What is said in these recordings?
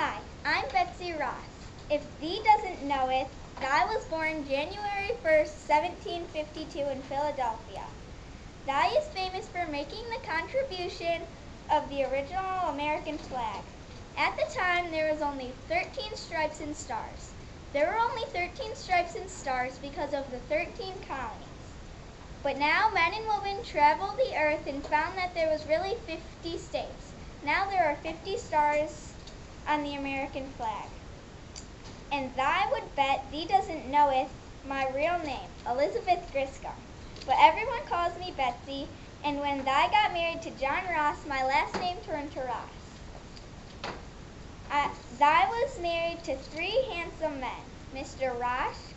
Hi, I'm Betsy Ross. If thee doesn't know it, I was born January 1st, 1752 in Philadelphia. Thou is famous for making the contribution of the original American flag. At the time, there was only 13 stripes and stars. There were only 13 stripes and stars because of the 13 colonies. But now men and women traveled the earth and found that there was really 50 states. Now there are 50 stars on the American flag. And thou would bet thee doesn't know it, my real name, Elizabeth Griscom. But everyone calls me Betsy, and when thou got married to John Ross, my last name turned to Ross. Thou was married to 3 handsome men, Mr. Ross,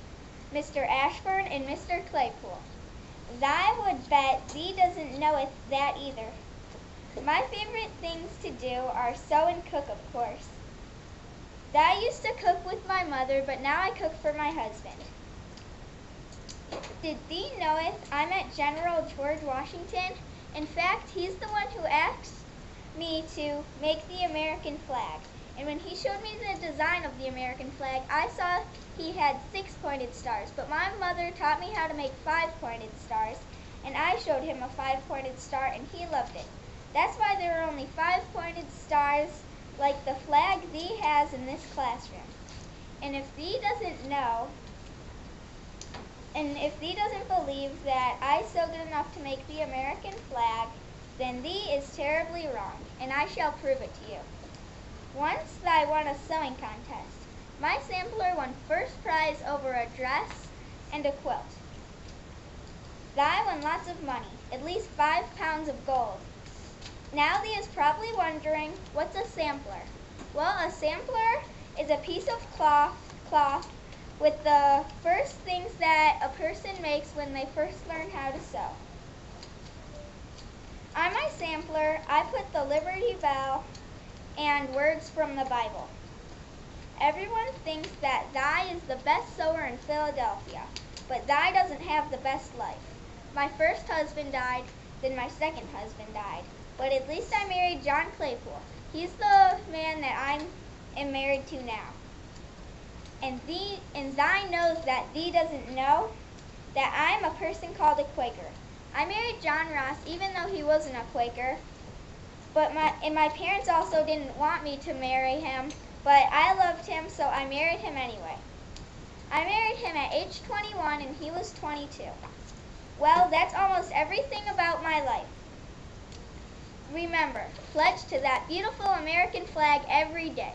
Mr. Ashburn, and Mr. Claypool. Thou would bet thee doesn't know it that either. My favorite things to do are sew and cook, of course. Thou used to cook with my mother, but now I cook for my husband. Did thee know it? I met General George Washington. In fact, he's the one who asked me to make the American flag. And when he showed me the design of the American flag, I saw he had 6 pointed stars. But my mother taught me how to make 5 pointed stars, and I showed him a 5 pointed star, and he loved it. That's why there are only 5 pointed stars like the flag thee has in this classroom. And if thee doesn't know, and if thee doesn't believe that I sewed good enough to make the American flag, then thee is terribly wrong, and I shall prove it to you. Once I won a sewing contest. My sampler won first prize over a dress and a quilt. I won lots of money, at least 5 pounds of gold. Now thee is probably wondering, what's a sampler? Well, a sampler is a piece of cloth with the first things that a person makes when they first learn how to sew. On my sampler, I put the Liberty Bell and words from the Bible. Everyone thinks that thou is the best sewer in Philadelphia, but thou doesn't have the best life. My first husband died, then my second husband died, but at least I married John Claypool. He's the man that I am married to now. And thou knows that thee doesn't know that I'm a person called a Quaker. I married John Ross even though he wasn't a Quaker. But my parents also didn't want me to marry him, but I loved him, so I married him anyway. I married him at age 21 and he was 22. Well, that's almost everything about my life. Remember, pledge to that beautiful American flag every day.